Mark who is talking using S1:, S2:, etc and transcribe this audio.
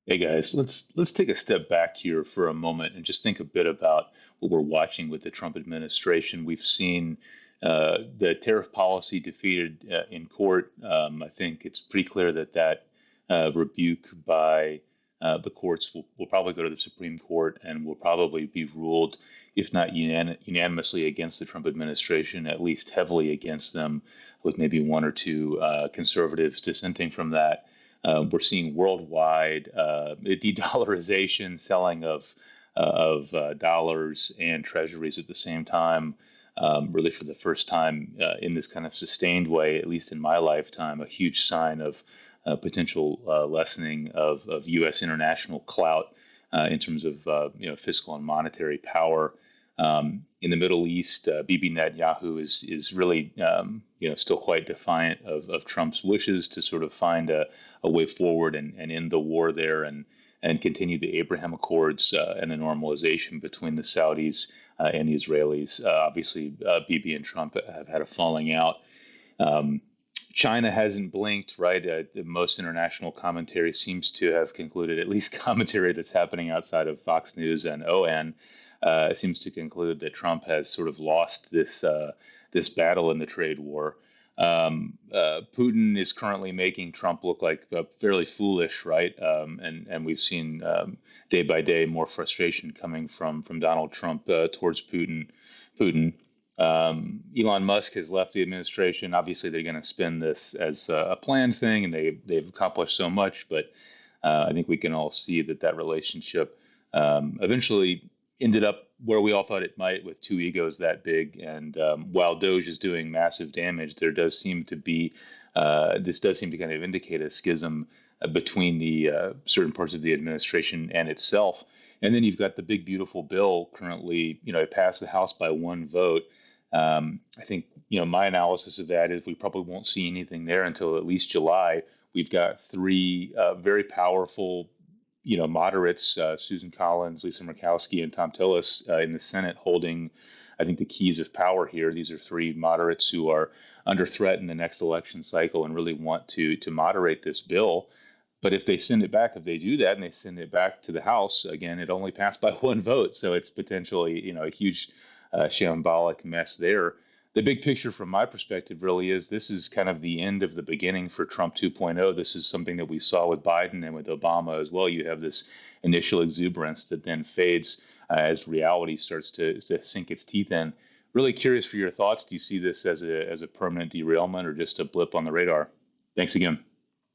S1: Hey guys, let's take a step back here for a moment and just think a bit about what we're watching with the Trump administration. We've seen the tariff policy defeated in court. I think it's pretty clear that rebuke by the courts will probably go to the Supreme Court and will probably be ruled, if not unanimously against the Trump administration, at least heavily against them, with maybe one or two conservatives dissenting from that. We're seeing worldwide de-dollarization, selling of dollars and treasuries at the same time. Really, for the first time in this kind of sustained way, at least in my lifetime, a huge sign of potential lessening of U.S. international clout in terms of fiscal and monetary power. In the Middle East, Bibi Netanyahu is really still quite defiant of Trump's wishes to sort of find a way forward and end the war there and continue the Abraham Accords and the normalization between the Saudis and the Israelis. Obviously, Bibi and Trump have had a falling out. Um, China hasn't blinked, right? Most international commentary seems to have concluded, at least commentary that's happening outside of Fox News and ON, seems to conclude that Trump has sort of lost this battle in the trade war. Putin is currently making Trump look like fairly foolish, right? And we've seen day by day more frustration coming from Donald Trump towards Putin. Elon Musk has left the administration. Obviously, they're going to spin this as a planned thing, and they've accomplished so much. But I think we can all see that relationship eventually ended up where we all thought it might, with two egos that big. And while Doge is doing massive damage, there does seem to be this does seem to kind of indicate a schism between the certain parts of the administration and itself. And then you've got the big beautiful bill currently. It passed the House by one vote. I think my analysis of that is we probably won't see anything there until at least July. We've got three very powerful, moderates: Susan Collins, Lisa Murkowski, and Tom Tillis in the Senate, holding, I think, the keys of power here. These are three moderates who are under threat in the next election cycle and really want to moderate this bill. But if they send it back, if they do that and they send it back to the House, again, it only passed by one vote. So it's potentially, a huge shambolic mess there. The big picture from my perspective really is this is kind of the end of the beginning for Trump 2.0. This is something that we saw with Biden and with Obama as well. You have this initial exuberance that then fades as reality starts to sink its teeth in. Really curious for your thoughts. Do you see this as a permanent derailment or just a blip on the radar? Thanks again.